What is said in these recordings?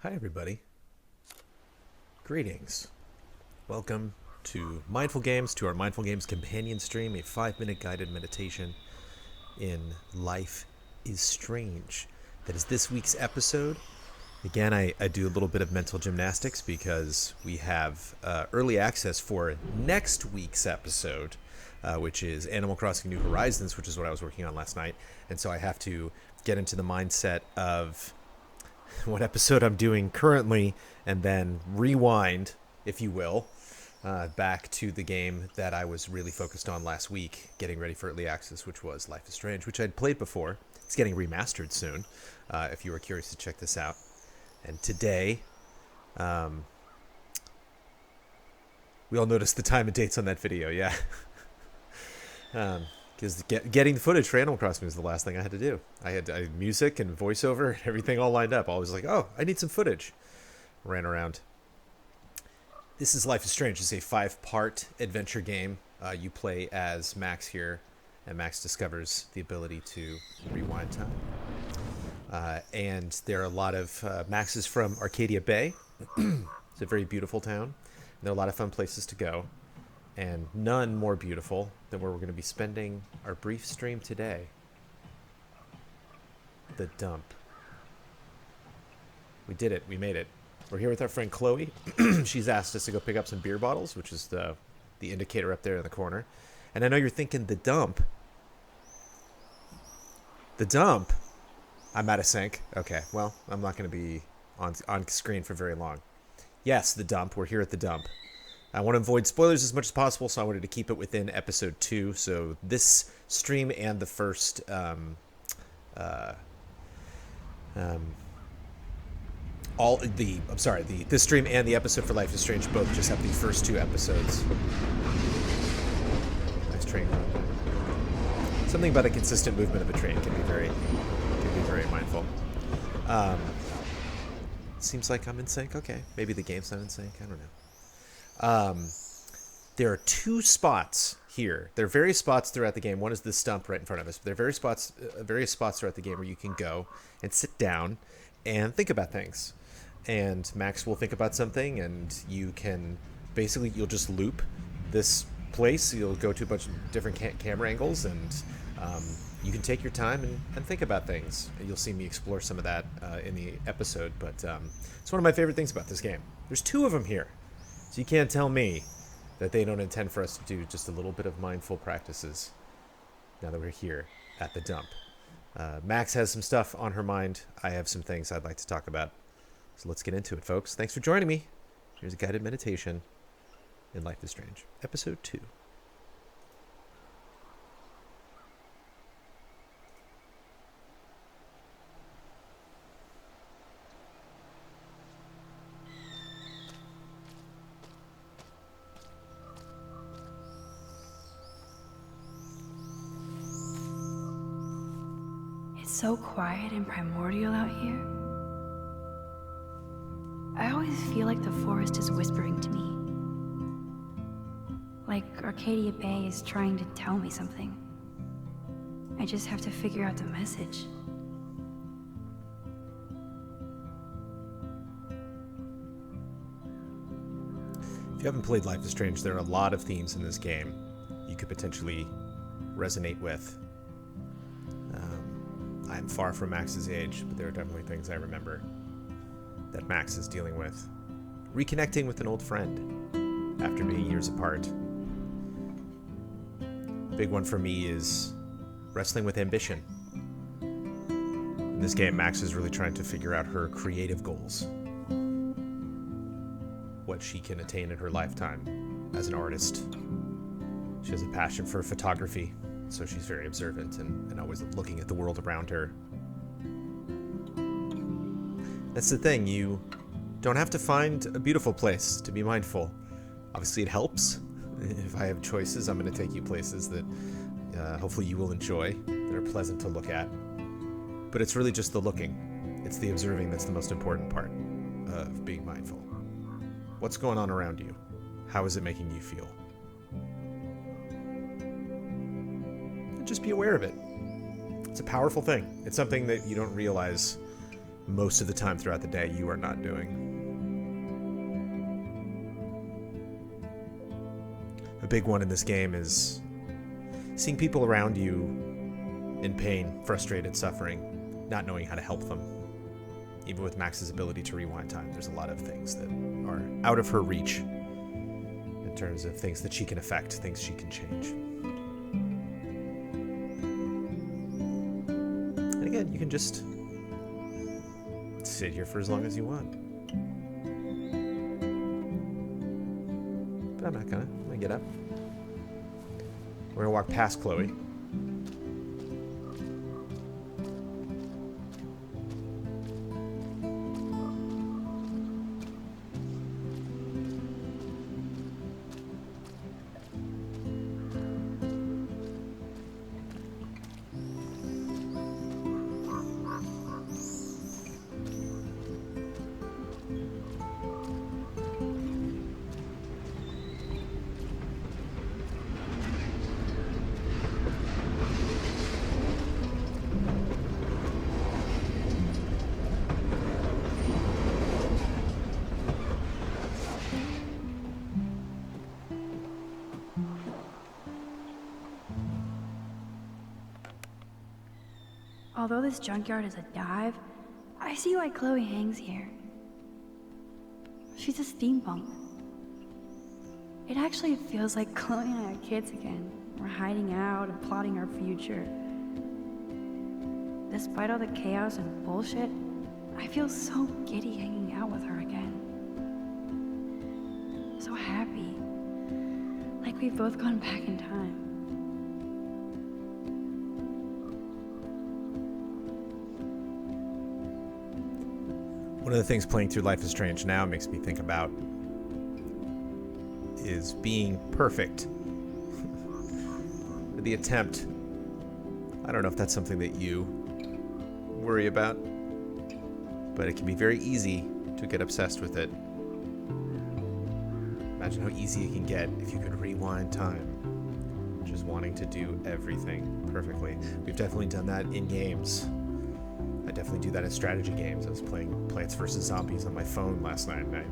Hi, everybody. Greetings. Welcome to Mindful Games, to our Mindful Games companion stream, a 5-minute guided meditation in Life is Strange. That is this week's episode. Again, I do a little bit of mental gymnastics because we have early access for next week's episode, which is Animal Crossing New Horizons, which is what I was working on last night. And so I have to get into the mindset of what episode I'm doing currently, and then rewind, if you will, back to the game that I was really focused on last week, getting ready for early access, which was Life is Strange, which I'd played before. It's getting remastered soon, if you were curious to check this out. And today, we all noticed the time and dates on that video, yeah. Because getting the footage for Animal Crossing was the last thing I had to do. I had music and voiceover and everything all lined up. I was like, oh, I need some footage. Ran around. This is Life is Strange. It's a 5-part adventure game. You play as Max here, and Max discovers the ability to rewind time. And there are a lot of... Max is from Arcadia Bay. It's a very beautiful town. And there are a lot of fun places to go. And none more beautiful than where we're going to be spending our brief stream today. The dump. We did it. We made it. We're here with our friend Chloe. She's asked us to go pick up some beer bottles, which is the indicator up there in the corner. And I know you're thinking, the dump? The dump? I'm out of sync. Okay, well, I'm not going to be on screen for very long. Yes, the dump. We're here at the dump. I want to avoid spoilers as much as possible, so I wanted to keep it within episode 2. So this stream and the first this stream and the episode for Life is Strange both just have the first 2 episodes. Nice train going by. Something about the consistent movement of a train can be very mindful. Seems like I'm in sync. Okay, maybe the game's not in sync. I don't know. There are 2 spots here. There are various spots throughout the game. One is this stump right in front of us. But there are various spots throughout the game where you can go and sit down and think about things. And Max will think about something, and you can basically, you'll just loop this place. You'll go to a bunch of different camera angles, and you can take your time and think about things. And you'll see me explore some of that in the episode. But it's one of my favorite things about this game. There's 2 of them here. So you can't tell me that they don't intend for us to do just a little bit of mindful practices now that we're here at the dump. Max has some stuff on her mind. I have some things I'd like to talk about. So let's get into it, folks. Thanks for joining me. Here's a guided meditation in Life is Strange, episode 2. It's so quiet and primordial out here. I always feel like the forest is whispering to me. Like Arcadia Bay is trying to tell me something. I just have to figure out the message. If you haven't played Life is Strange, there are a lot of themes in this game you could potentially resonate with. I'm far from Max's age, but there are definitely things I remember that Max is dealing with. Reconnecting with an old friend after being years apart. Big one for me is wrestling with ambition. In this game, Max is really trying to figure out her creative goals. What she can attain in her lifetime as an artist. She has a passion for photography, so she's very observant and always looking at the world around her. That's the thing, you don't have to find a beautiful place to be mindful. Obviously it helps. If I have choices, I'm going to take you places that hopefully you will enjoy, that are pleasant to look at. But it's really just the looking. It's the observing that's the most important part of being mindful. What's going on around you? How is it making you feel? Just be aware of it. It's a powerful thing. It's something that you don't realize most of the time throughout the day you are not doing. A big one in this game is seeing people around you in pain, frustrated, suffering, not knowing how to help them. Even with Max's ability to rewind time, there's a lot of things that are out of her reach in terms of things that she can affect, things she can change. And again, you can just sit here for as long as you want. But I'm not gonna. I'm gonna get up. We're gonna walk past Chloe. Although this junkyard is a dive, I see why Chloe hangs here. She's a steampunk. It actually feels like Chloe and I are kids again. We're hiding out and plotting our future. Despite all the chaos and bullshit, I feel so giddy hanging out with her again. So happy. Like we've both gone back in time. One of the things playing through Life is Strange now makes me think about is being perfect. The attempt. I don't know if that's something that you worry about, but it can be very easy to get obsessed with it. Imagine how easy it can get if you could rewind time, just wanting to do everything perfectly. We've definitely done that in games. I definitely do that in strategy games. I was playing Plants vs. Zombies on my phone last night, and I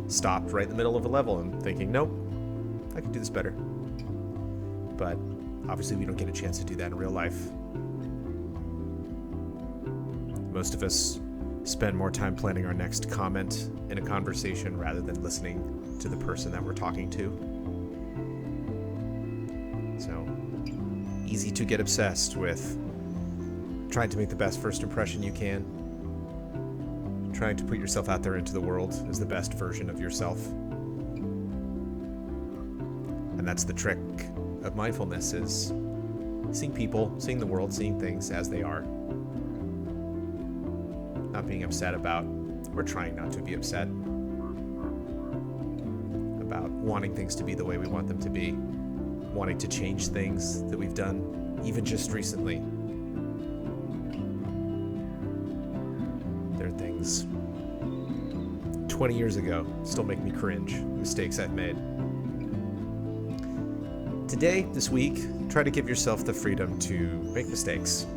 stopped right in the middle of a level and thinking, nope, I can do this better. But obviously we don't get a chance to do that in real life. Most of us spend more time planning our next comment in a conversation rather than listening to the person that we're talking to. So, easy to get obsessed with trying to make the best first impression you can, trying to put yourself out there into the world as the best version of yourself. And that's the trick of mindfulness, is seeing people, seeing the world, seeing things as they are. Not being upset about, or trying not to be upset about wanting things to be the way we want them to be, wanting to change things that we've done even just recently. There are things 20 years ago still make me cringe, mistakes I've made. Today, this week, try to give yourself the freedom to make mistakes.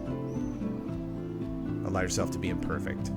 Allow yourself to be imperfect.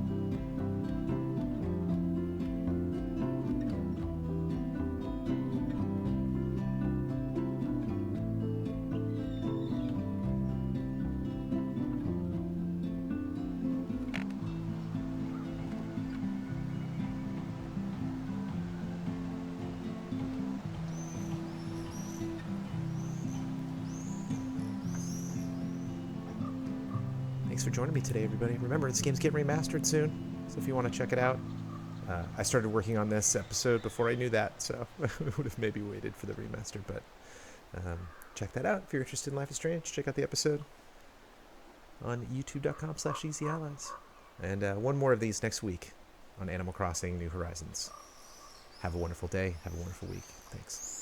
Thanks for joining me today, everybody. Remember, this game's getting remastered soon, so if you want to check it out. I started working on this episode before I knew that, so I would have maybe waited for the remaster, but check that out. If you're interested in Life is Strange, check out the episode on youtube.com/easyallies. And one more of these next week on Animal Crossing New Horizons. Have a wonderful day. Have a wonderful week. Thanks.